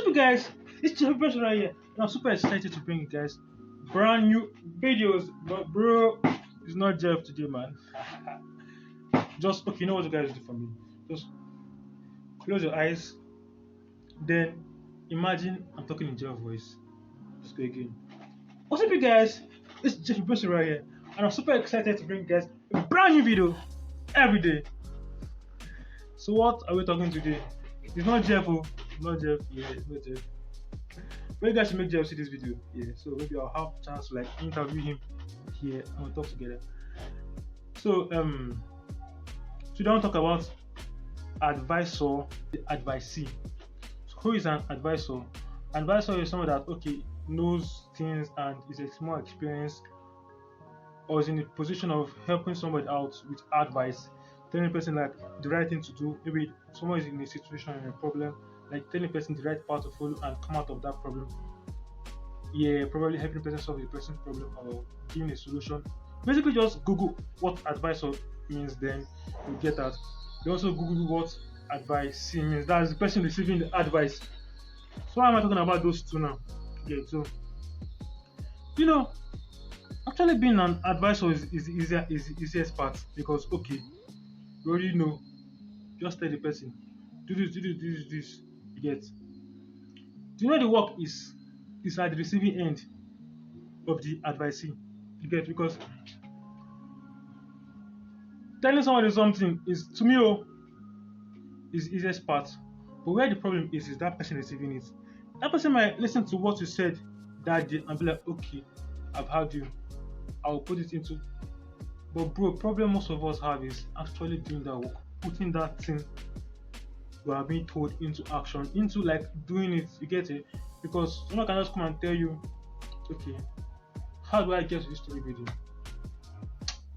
up, guys? It's your person right here, and I'm super excited to bring you guys brand new videos. But bro, it's not Jeff today, man. Just okay, you know what you guys do for me? Just close your eyes, then imagine I'm talking in Jeff voice. Just go again. What's up, you guys? It's Jeff person right here, and I'm super excited to bring you guys a brand new video every day. So what are we talking today? It's not Jeff, oh, it's not Jeff. Yeah, it's not Jeff. But you guys should make Jeff see this video. Yeah, so maybe I'll have a chance to like interview him here and we'll talk together. So today I want to talk about advisor, advisee. So who is an advisor? Advisor is someone that knows things and is more experienced or is in a position of helping somebody out with advice, telling the person like the right thing to do. Maybe someone is in a situation and a problem, like telling the person the right path to follow and come out of that problem. Yeah, probably helping the person solve the person's problem or giving a solution. Basically, just Google what advisor means, then you get that. You also Google what advice means. That's the person receiving the advice. So why am I talking about those two now? Yeah, so actually being an advisor is the easiest part because you already know. Just tell the person, do this. You get. Do you know the work is at the receiving end of the advisee? You get, because telling somebody something is, to me, is the easiest part. But where the problem is that person receiving it. That person might listen to what you said that day and be like, okay, I've heard you. I'll put it into. But bro, problem most of us have is actually doing that work, putting that thing we are being told into action, into like doing it. You get it? Because someone can just come and tell you, okay, how do I get to this story video?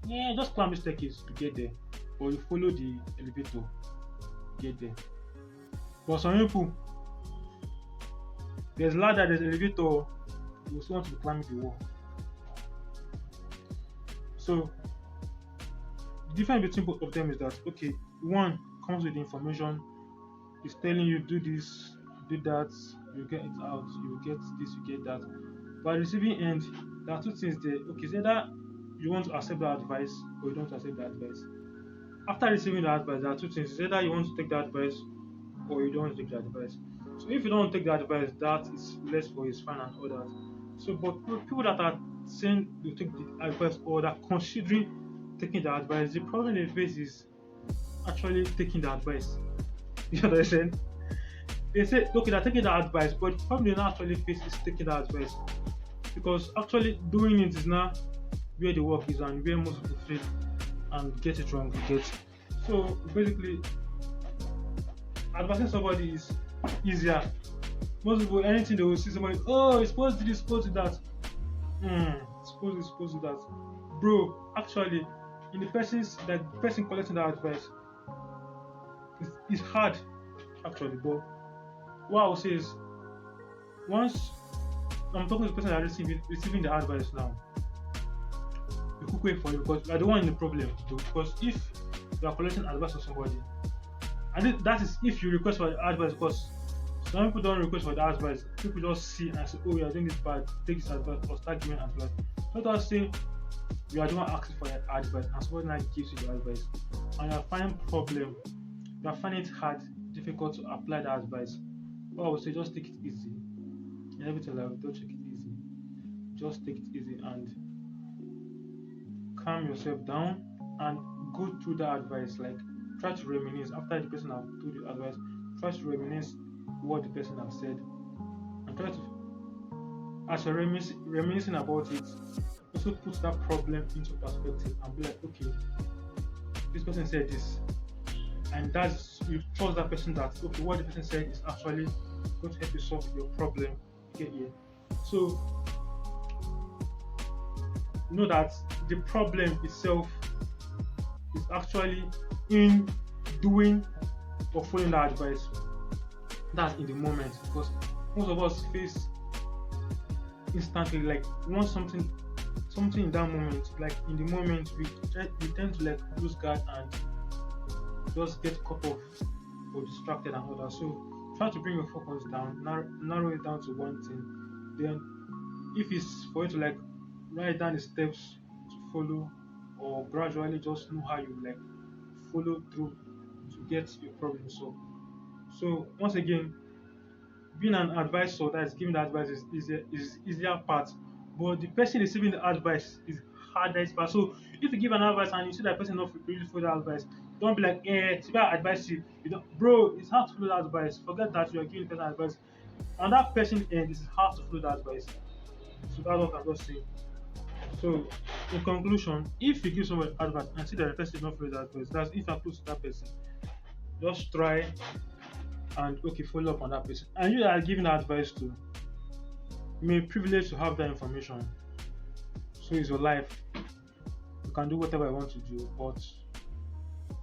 Yeah, just climb the staircase to get there, or you follow the elevator to get there. But some people, there's ladder, there's elevator, you still want to climb the wall. So the difference between both of them is that one comes with the information, it's telling you do this, do that, you get it out, you get this, you get that. By receiving end, there are two things there. It's either you want to accept the advice or you don't accept the advice. After receiving the advice, there are two things. It's either you want to take the advice or you don't want to take the advice. So if you don't take the advice, that is less for his fine and all that. So, but people that are saying you take the advice or that are considering taking the advice, the problem they face is actually taking the advice. You understand? They say, they're taking the advice, but the problem they not actually face is taking the advice. Because actually doing it is not where the work is and where most people fail and get it wrong. So basically, advising somebody is easier. Most people, anything they will see somebody, it's supposed to do this, supposed to do that. Supposed to do that. Bro, actually, in the person collecting that advice, it's hard actually. But what I will say is, once I'm talking to the person that is receiving the advice now, a quick way for you, because you are the one in the problem. Because if you are collecting advice from somebody, and that is if you request for advice, because some people don't request for the advice, people just see and say, you are doing this bad, take this advice, or start giving advice. Let us say you are the one asking for advice and somebody now gives you the advice and you are finding it hard, difficult to apply the advice. Well, I would say just take it easy. In everything life, don't take it easy. Just take it easy and calm yourself down and go through the advice. Like, try to reminisce after the person has told you advice. Try to reminisce what the person has said and try to, as you're reminiscing about it, also put that problem into perspective and be like, this person said this, and that's, you trust that person that what the person said is actually going to help you solve your problem. So know that the problem itself is actually in doing or following the advice. That's in the moment, because most of us face instantly, like want something in that moment, like in the moment we tend to like lose guard and just get caught off or distracted and all that. So try to bring your focus down, narrow it down to one thing. Then, if it's for you to like write down the steps to follow, or gradually just know how you like follow through to get your problem solved. So once again, being an advisor that is giving the advice is easier part, but the person receiving the advice is hardest part. So if you give an advice and you see that person not really follow the advice, don't be like, see I advise you. You don't, bro, it's hard to follow that advice. Forget that you are giving the person advice. On that person end, it's hard to follow that advice. So that's what I'm just saying. So in conclusion, if you give someone advice and see that the person is not follow that advice, that's if you're close to that person, just try and okay follow up on that person. And you that are giving advice to, you may privilege to have that information. So it's your life. You can do whatever you want to do, but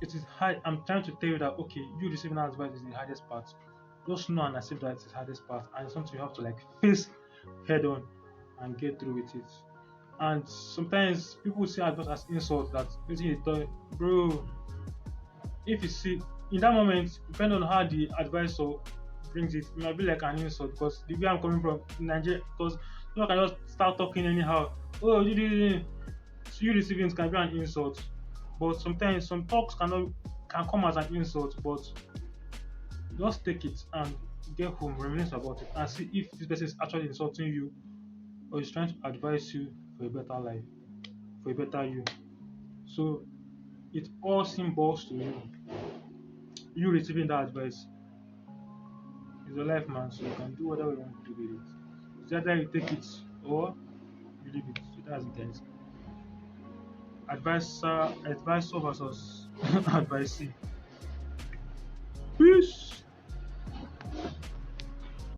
it is hard. I'm trying to tell you that okay, you receiving advice is the hardest part. Just know and accept that it's the hardest part, and it's something you have to like face head on and get through with it. And sometimes people see advice as insult that basically bro. If you see in that moment, depending on how the advisor brings it, it might be like an insult because the way I'm coming from in Nigeria, because you can just start talking anyhow. Oh, so you receiving it can be an insult, but sometimes some talks can come as an insult, but just take it and get home, reminisce about it, and see if this person is actually insulting you or is trying to advise you for a better life, for a better you. So it all symbols to you. You receiving that advice is your life, man. So you can do whatever you want to do with it. It's either you take it or you leave it. So that's it, guys. Advisor versus advisee. Peace.